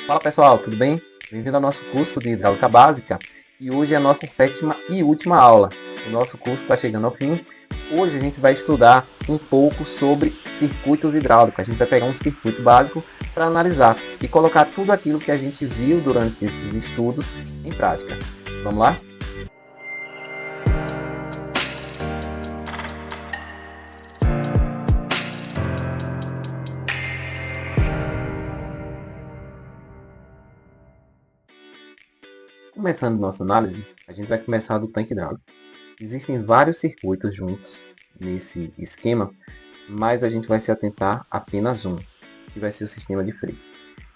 Fala pessoal, tudo bem? Bem-vindo ao nosso curso de Hidráulica Básica e hoje é a nossa sétima e última aula. O nosso curso está chegando ao fim. Hoje a gente vai estudar um pouco sobre circuitos hidráulicos. A gente vai pegar um circuito básico para analisar e colocar tudo aquilo que a gente viu durante esses estudos em prática. Vamos lá? Começando nossa análise, a gente vai começar do tanque hidráulico. Existem vários circuitos juntos nesse esquema, mas a gente vai se atentar a apenas um, que vai ser o sistema de freio.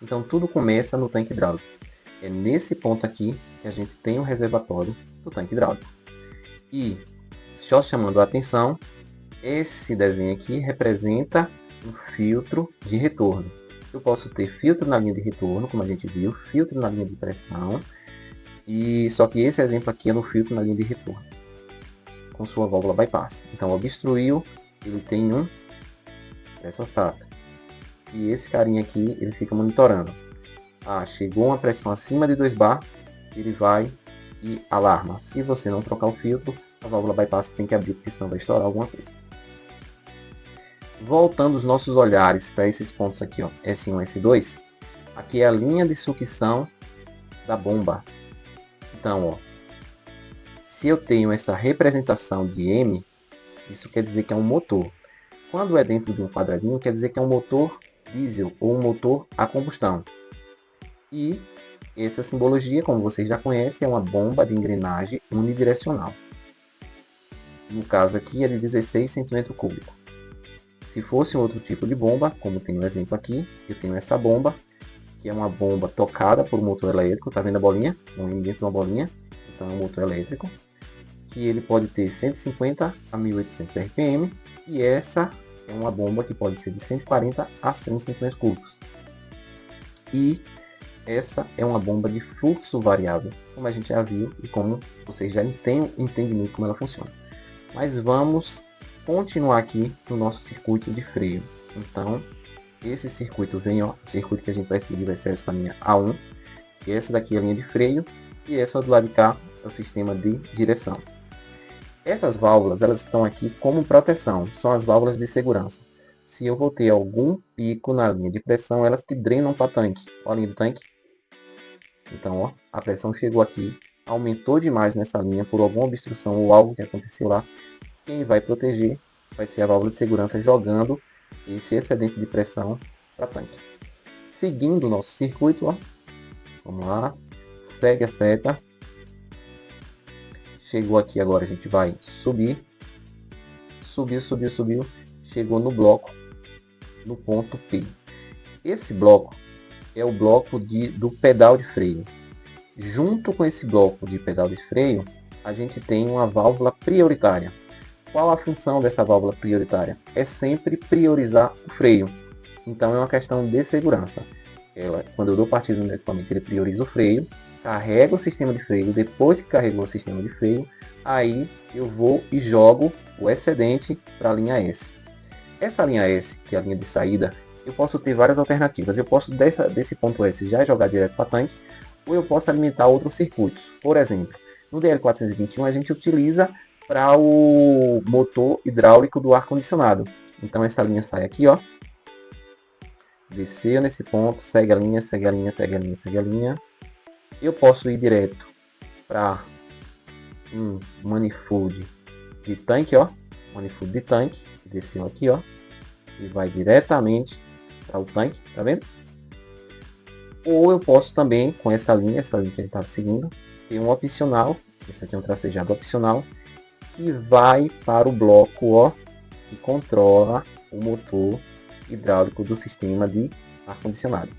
Então tudo começa no tanque hidráulico. É nesse ponto aqui que a gente tem o reservatório do tanque hidráulico. E, só chamando a atenção, esse desenho aqui representa um filtro de retorno. Eu posso ter filtro na linha de retorno, como a gente viu, filtro na linha de pressão, e só que esse exemplo aqui é no filtro na linha de retorno, com sua válvula bypass. Então obstruiu, ele tem um pressostato. E esse carinha aqui, ele fica monitorando. Chegou uma pressão acima de 2 bar, ele vai e alarma. Se você não trocar o filtro, a válvula bypass tem que abrir, porque senão vai estourar alguma coisa. Voltando os nossos olhares para esses pontos aqui, ó, S1 e S2, aqui é a linha de sucção da bomba. Então, ó, se eu tenho essa representação de M, isso quer dizer que é um motor. Quando é dentro de um quadradinho, quer dizer que é um motor diesel ou um motor a combustão. E essa simbologia, como vocês já conhecem, é uma bomba de engrenagem unidirecional. No caso aqui é de 16 cm3. Se fosse um outro tipo de bomba, como tem no exemplo aqui, eu tenho essa bomba, que é uma bomba tocada por um motor elétrico, tá vendo a bolinha? Um M dentro de uma bolinha, então é um motor elétrico, que ele pode ter 150 a 1800 RPM, e essa é uma bomba que pode ser de 140 a 100 cm3. E essa é uma bomba de fluxo variável, como a gente já viu e como vocês já têm entendimento como ela funciona. Mas vamos continuar aqui no nosso circuito de freio. Então, esse circuito vem, ó, o circuito que a gente vai seguir vai ser essa linha A1, que essa daqui é a linha de freio, e essa do lado de cá é o sistema de direção. Essas válvulas, elas estão aqui como proteção, são as válvulas de segurança. Se eu vou ter algum pico na linha de pressão, elas que drenam para o tanque. Olha a linha do tanque. Então, ó, a pressão chegou aqui, aumentou demais nessa linha por alguma obstrução ou algo que aconteceu lá. Quem vai proteger vai ser a válvula de segurança jogando esse excedente de pressão para o tanque. Seguindo o nosso circuito, ó, vamos lá, segue a seta. Chegou aqui agora, a gente vai subir. Subiu, subiu, subiu. Chegou no bloco, no ponto P. Esse bloco é o bloco do pedal de freio. Junto com esse bloco de pedal de freio, a gente tem uma válvula prioritária. Qual a função dessa válvula prioritária? É sempre priorizar o freio. Então é uma questão de segurança. Quando eu dou partida no equipamento, ele prioriza o freio, carrega o sistema de freio, depois que carregou o sistema de freio, aí eu vou e jogo o excedente para a linha S. Essa linha S, que é a linha de saída, eu posso ter várias alternativas. Eu posso desse ponto S já jogar direto para tanque, ou eu posso alimentar outros circuitos. Por exemplo, no DL421 a gente utiliza para o motor hidráulico do ar-condicionado. Então essa linha sai aqui, ó. Desceu nesse ponto, segue a linha, segue a linha, segue a linha, segue a linha. Eu posso ir direto para um manifold de tanque, ó. Manifold de tanque, desceu aqui, ó. E vai diretamente para o tanque, tá vendo? Ou eu posso também, com essa linha que a gente estava seguindo, ter um opcional, esse aqui é um tracejado opcional, que vai para o bloco, ó, que controla o motor hidráulico do sistema de ar-condicionado.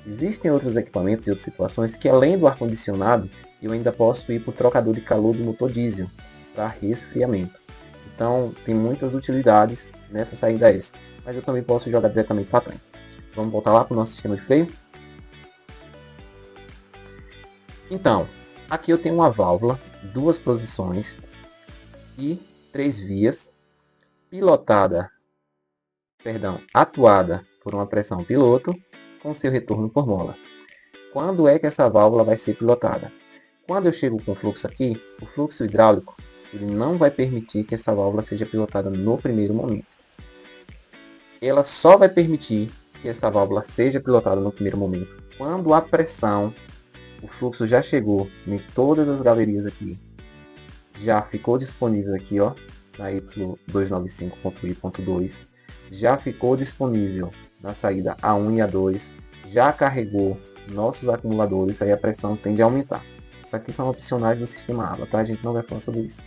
Existem outros equipamentos e outras situações que, além do ar-condicionado, eu ainda posso ir para o trocador de calor do motor diesel para resfriamento. Então, tem muitas utilidades nessa saída S, mas eu também posso jogar diretamente para tanque. Vamos voltar lá para o nosso sistema de freio. Então, aqui eu tenho uma válvula, 2 posições e 3 vias, atuada por uma pressão piloto com seu retorno por mola. Quando é que essa válvula vai ser pilotada? Quando eu chego com o fluxo aqui, o fluxo hidráulico ele não vai permitir que essa válvula seja pilotada no primeiro momento. Ela só vai permitir que essa válvula seja pilotada no primeiro momento quando a pressão, o fluxo já chegou em todas as galerias aqui, já ficou disponível aqui, ó, na Y295.I.2, já ficou disponível na saída A1 e A2, já carregou nossos acumuladores, aí a pressão tende a aumentar. Isso aqui são opcionais do sistema ABA, tá? A gente não vai falar sobre isso.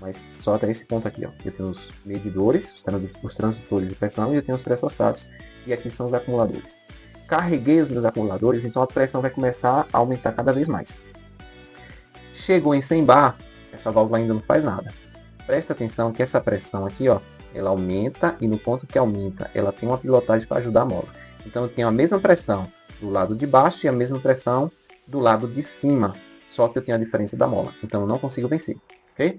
Mas só até esse ponto aqui, ó. Eu tenho os medidores, os transdutores de pressão, e eu tenho os pressostatos, e aqui são os acumuladores. Carreguei os meus acumuladores, então a pressão vai começar a aumentar cada vez mais. Chegou em 100 bar, essa válvula ainda não faz nada. Presta atenção que essa pressão aqui, ó, ela aumenta, e no ponto que aumenta, ela tem uma pilotagem para ajudar a mola. Então eu tenho a mesma pressão do lado de baixo e a mesma pressão do lado de cima, só que eu tenho a diferença da mola, então eu não consigo vencer, ok?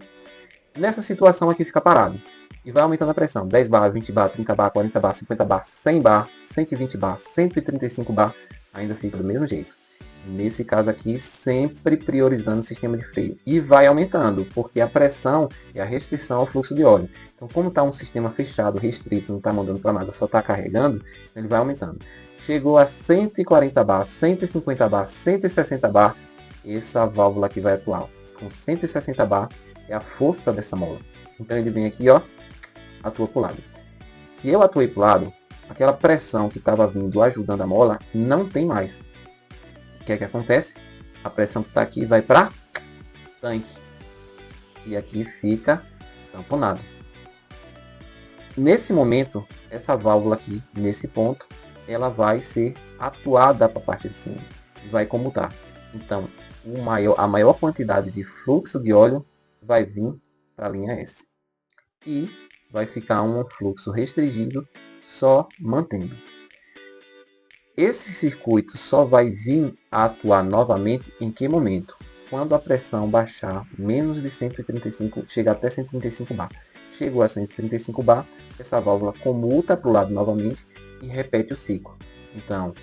Nessa situação aqui fica parado, e vai aumentando a pressão, 10 bar, 20 bar, 30 bar, 40 bar, 50 bar, 100 bar, 120 bar, 135 bar, ainda fica do mesmo jeito. Nesse caso aqui, sempre priorizando o sistema de freio, e vai aumentando, porque a pressão é a restrição ao fluxo de óleo. Então como está um sistema fechado, restrito, não está mandando para nada, só está carregando, ele vai aumentando. Chegou a 140 bar, 150 bar, 160 bar, essa válvula aqui vai atuar. Com 160 bar é a força dessa mola. Então ele vem aqui, ó, atua para o lado. Se eu atuei para o lado, aquela pressão que estava vindo ajudando a mola não tem mais. O que é que acontece? A pressão que está aqui vai para tanque. E aqui fica tamponado. Nesse momento, essa válvula aqui, nesse ponto, ela vai ser atuada para a parte de cima. Vai comutar. Então, a maior quantidade de fluxo de óleo vai vir para a linha S. E vai ficar um fluxo restringido só mantendo. Esse circuito só vai vir a atuar novamente em que momento? Quando a pressão baixar menos de 135, chegar até 135 bar. Chegou a 135 bar, essa válvula comuta para o lado novamente e repete o ciclo. Então,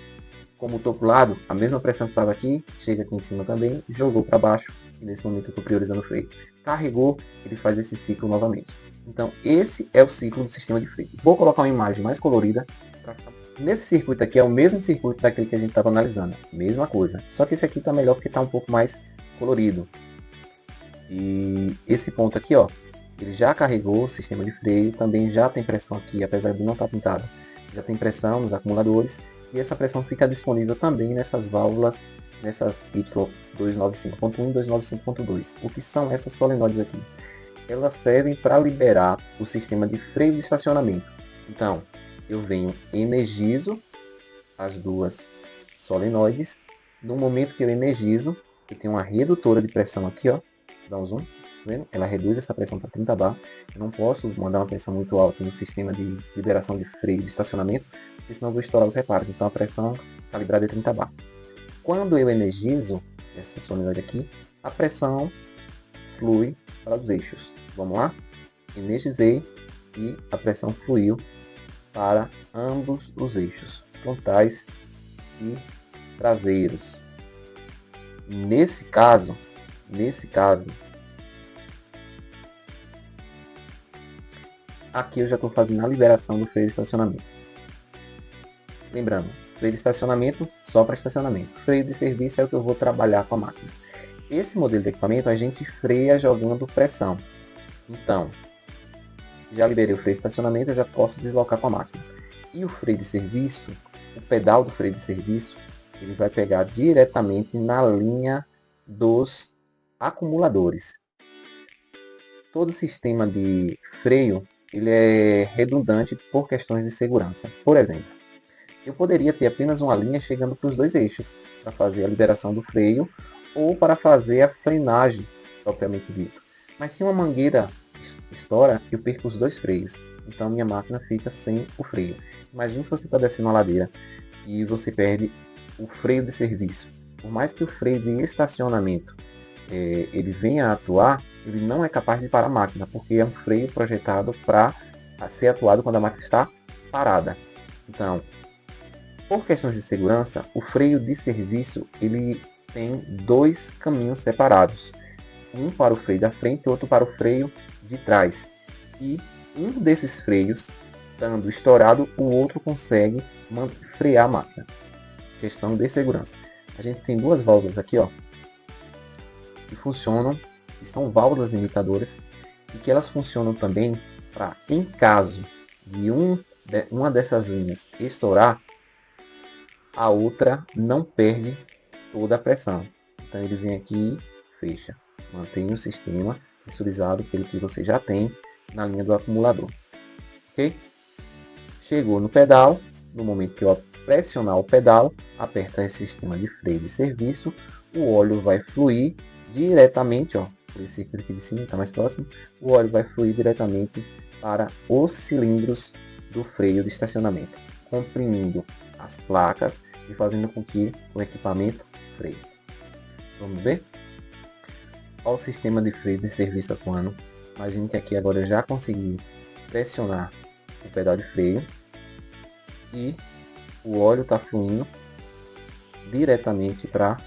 comutou para o lado, a mesma pressão que estava aqui, chega aqui em cima também, jogou para baixo, e nesse momento eu estou priorizando o freio. Carregou, ele faz esse ciclo novamente. Então, esse é o ciclo do sistema de freio. Vou colocar uma imagem mais colorida. Nesse circuito aqui é o mesmo circuito daquele que a gente estava analisando. Mesma coisa. Só que esse aqui está melhor porque está um pouco mais colorido. E esse ponto aqui, ó, ele já carregou o sistema de freio. Também já tem pressão aqui, apesar de não estar pintado. Já tem pressão nos acumuladores. E essa pressão fica disponível também nessas válvulas, nessas Y295.1 e 295.2. O que são essas solenoides aqui? Elas servem para liberar o sistema de freio de estacionamento. Então, eu venho, energizo as duas solenoides. No momento que eu energizo, eu tenho uma redutora de pressão aqui, ó. Dá um zoom, tá vendo? Ela reduz essa pressão para 30 bar. Eu não posso mandar uma pressão muito alta no sistema de liberação de freio de estacionamento, porque senão eu vou estourar os reparos. Então a pressão calibrada é 30 bar. Quando eu energizo essa solenoide aqui, a pressão flui para os eixos. Vamos lá? Energizei e a pressão fluiu para ambos os eixos, frontais e traseiros. Nesse caso, aqui eu já estou fazendo a liberação do freio de estacionamento. Lembrando, freio de estacionamento só para estacionamento. Freio de serviço é o que eu vou trabalhar com a máquina. Esse modelo de equipamento a gente freia jogando pressão. Então, já liberei o freio de estacionamento, eu já posso deslocar com a máquina. E o freio de serviço, o pedal do freio de serviço, ele vai pegar diretamente na linha dos acumuladores. Todo sistema de freio ele é redundante por questões de segurança. Por exemplo, eu poderia ter apenas uma linha chegando para os dois eixos, para fazer a liberação do freio ou para fazer a frenagem, propriamente dito. Mas se uma mangueira estoura, eu perco os dois freios. Então minha máquina fica sem o freio. Imagine que você está descendo uma ladeira e você perde o freio de serviço. Por mais que o freio de estacionamento ele venha a atuar, ele não é capaz de parar a máquina, porque é um freio projetado para ser atuado quando a máquina está parada. Então, Por questões de segurança, o freio de serviço ele tem dois caminhos separados. Um para o freio da frente e outro para o freio de trás. E um desses freios, estando estourado, o outro consegue frear a máquina. Questão de segurança. A gente tem duas válvulas aqui, ó, que funcionam, que são válvulas limitadoras, e que elas funcionam também para, em caso de uma dessas linhas estourar, a outra não perde toda a pressão. Então ele vem aqui e fecha. Mantém o sistema pressurizado pelo que você já tem na linha do acumulador. Ok? Chegou no pedal, no momento que eu pressionar o pedal, aperta esse sistema de freio de serviço, o óleo vai fluir diretamente, ó, por esse circuito aqui de cima, está mais próximo, o óleo vai fluir diretamente para os cilindros do freio de estacionamento, comprimindo as placas e fazendo com que o equipamento freie. Vamos ver? Olha o sistema de freio de serviço atuando. Imagine que aqui agora eu já consegui pressionar o pedal de freio e o óleo está fluindo diretamente para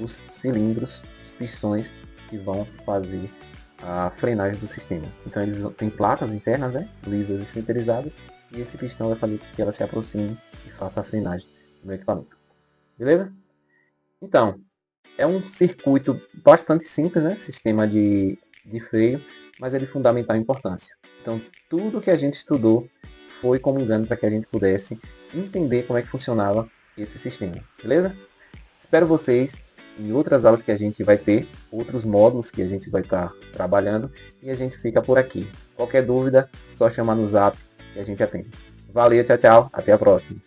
os cilindros, os pistões que vão fazer a frenagem do sistema. Então eles têm placas internas, né, lisas e sinterizadas, e esse pistão vai fazer com que ela se aproxime e faça a frenagem do equipamento. Beleza? Então, é um circuito bastante simples, né, sistema de freio, mas é de fundamental importância. Então, tudo que a gente estudou foi comungando para que a gente pudesse entender como é que funcionava esse sistema, beleza? Espero vocês em outras aulas que a gente vai ter, outros módulos que a gente vai estar trabalhando, e a gente fica por aqui. Qualquer dúvida, só chamar no zap que a gente atende. Valeu, tchau, tchau, até a próxima.